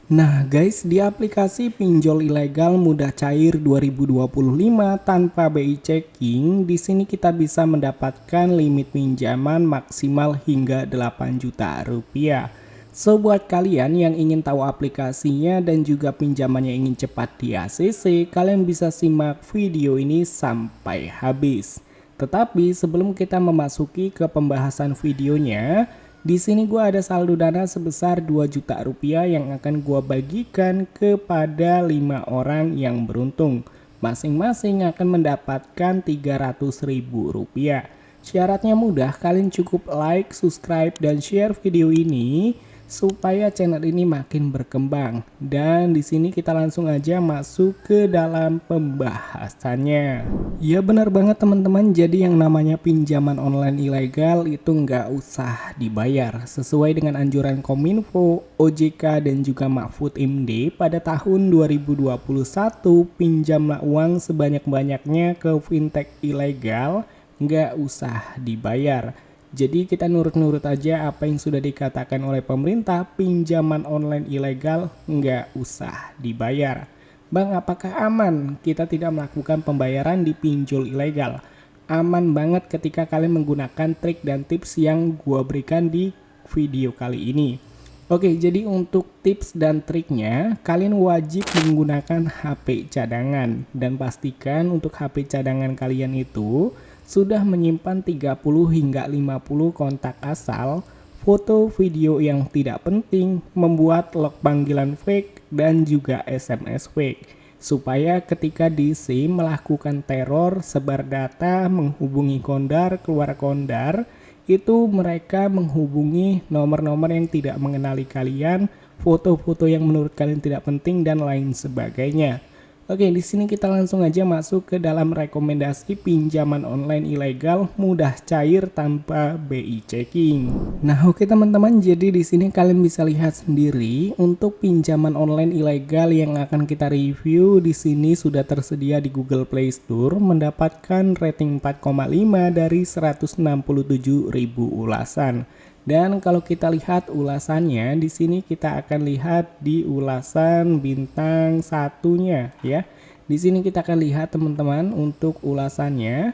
Nah guys, di aplikasi pinjol ilegal mudah cair 2025 tanpa BI checking, di sini kita bisa mendapatkan limit pinjaman maksimal hingga 8 juta rupiah. So buat kalian yang ingin tahu aplikasinya dan juga pinjamannya ingin cepat di ACC, kalian bisa simak video ini sampai habis. Tetapi sebelum kita memasuki ke pembahasan videonya, di sini gua ada saldo dana sebesar 2 juta rupiah yang akan gua bagikan kepada 5 orang yang beruntung. Masing-masing akan mendapatkan 300.000 rupiah. Syaratnya mudah, kalian cukup like, subscribe, dan share video ini supaya channel ini makin berkembang. Dan di sini kita langsung aja masuk ke dalam pembahasannya. Ya benar banget teman-teman, jadi yang namanya pinjaman online ilegal itu nggak usah dibayar. Sesuai dengan anjuran Kominfo, OJK, dan juga Mahfud MD pada tahun 2021, pinjamlah uang sebanyak-banyaknya ke fintech ilegal, nggak usah dibayar. Jadi kita nurut-nurut aja apa yang sudah dikatakan oleh pemerintah, pinjaman online ilegal nggak usah dibayar. Bang, apakah aman kita tidak melakukan pembayaran di pinjol ilegal? Aman banget ketika kalian menggunakan trik dan tips yang gua berikan di video kali ini. Oke, jadi untuk tips dan triknya, kalian wajib menggunakan HP cadangan. Dan pastikan untuk HP cadangan kalian itu sudah menyimpan 30 hingga 50 kontak asal, foto video yang tidak penting, membuat log panggilan fake, dan juga SMS fake. Supaya ketika di SIM melakukan teror, sebar data, menghubungi kondar, keluar kondar, itu mereka menghubungi nomor-nomor yang tidak mengenali kalian, foto-foto yang menurut kalian tidak penting, dan lain sebagainya. Oke, di sini kita langsung aja masuk ke dalam rekomendasi pinjaman online ilegal mudah cair tanpa BI checking. Nah, oke teman-teman, jadi di sini kalian bisa lihat sendiri untuk pinjaman online ilegal yang akan kita review di sini sudah tersedia di Google Play Store mendapatkan rating 4,5 dari 167.000 ulasan. Dan kalau kita lihat ulasannya, di sini kita akan lihat di ulasan bintang satunya ya. Di sini kita akan lihat teman-teman untuk ulasannya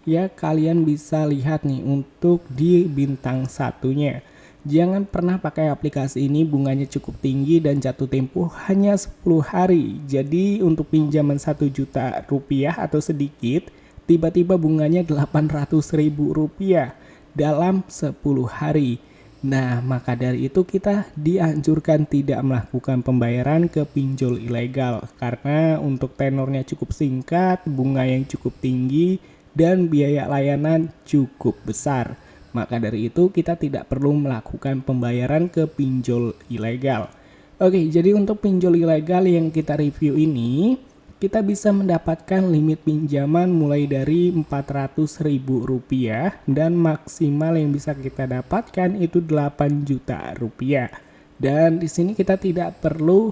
ya, kalian bisa lihat nih untuk di bintang satunya. Jangan pernah pakai aplikasi ini, bunganya cukup tinggi dan jatuh tempo hanya 10 hari. Jadi untuk pinjaman 1 juta rupiah atau sedikit, tiba-tiba bunganya 800.000 rupiah dalam 10 hari. Nah, maka dari itu kita dianjurkan tidak melakukan pembayaran ke pinjol ilegal karena untuk tenornya cukup singkat, bunga yang cukup tinggi, dan biaya layanan cukup besar. Maka dari itu kita tidak perlu melakukan pembayaran ke pinjol ilegal. Oke, jadi untuk pinjol ilegal yang kita review ini, kita bisa mendapatkan limit pinjaman mulai dari Rp400.000 dan maksimal yang bisa kita dapatkan itu 8 juta rupiah. Dan di sini kita tidak perlu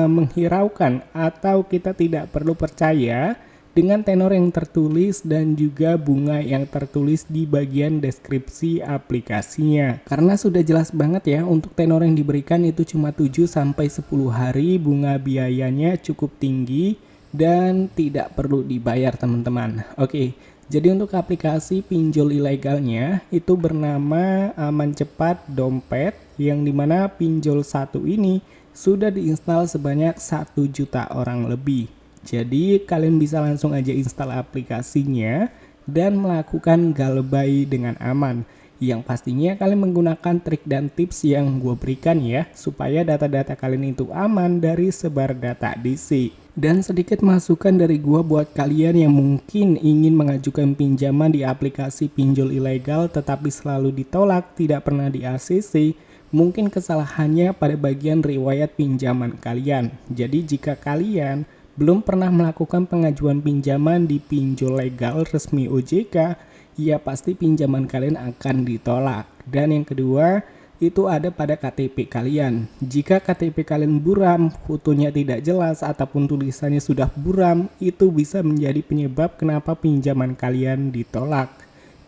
menghiraukan atau kita tidak perlu percaya dengan tenor yang tertulis dan juga bunga yang tertulis di bagian deskripsi aplikasinya. Karena sudah jelas banget ya, untuk tenor yang diberikan itu cuma 7 sampai 10 hari, bunga biayanya cukup tinggi dan tidak perlu dibayar teman-teman. Oke, jadi untuk aplikasi pinjol ilegalnya itu bernama Aman Cepat Dompet, yang dimana pinjol satu ini sudah diinstal sebanyak 1 juta orang lebih. Jadi kalian bisa langsung aja install aplikasinya dan melakukan galbay dengan aman. Yang pastinya kalian menggunakan trik dan tips yang gue berikan ya, supaya data-data kalian itu aman dari sebar data DC. Dan sedikit masukan dari gue buat kalian yang mungkin ingin mengajukan pinjaman di aplikasi pinjol ilegal tetapi selalu ditolak, tidak pernah di ACC. Mungkin kesalahannya pada bagian riwayat pinjaman kalian. Jadi jika kalian belum pernah melakukan pengajuan pinjaman di pinjol legal resmi OJK, ya pasti pinjaman kalian akan ditolak. Dan yang kedua, itu ada pada KTP kalian. Jika KTP kalian buram, fotonya tidak jelas, ataupun tulisannya sudah buram, itu bisa menjadi penyebab kenapa pinjaman kalian ditolak.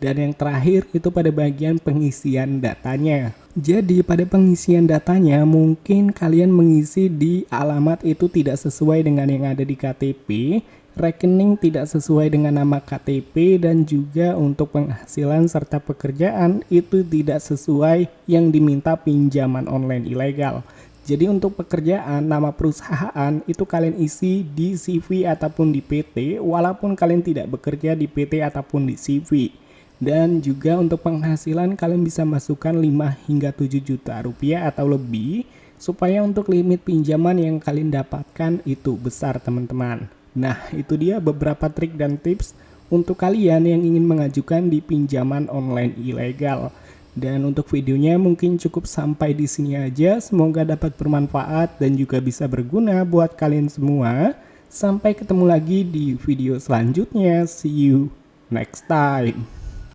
Dan yang terakhir itu pada bagian pengisian datanya. Jadi pada pengisian datanya mungkin kalian mengisi di alamat itu tidak sesuai dengan yang ada di KTP, rekening tidak sesuai dengan nama KTP, dan juga untuk penghasilan serta pekerjaan itu tidak sesuai yang diminta pinjaman online ilegal. Jadi untuk pekerjaan, nama perusahaan itu kalian isi di CV ataupun di PT, walaupun kalian tidak bekerja di PT ataupun di CV. Dan juga untuk penghasilan kalian bisa masukkan 5 hingga 7 juta rupiah atau lebih, supaya untuk limit pinjaman yang kalian dapatkan itu besar teman-teman. Nah itu dia beberapa trik dan tips untuk kalian yang ingin mengajukan di pinjaman online ilegal. Dan untuk videonya mungkin cukup sampai di sini aja. Semoga dapat bermanfaat dan juga bisa berguna buat kalian semua. Sampai ketemu lagi di video selanjutnya. See you next time.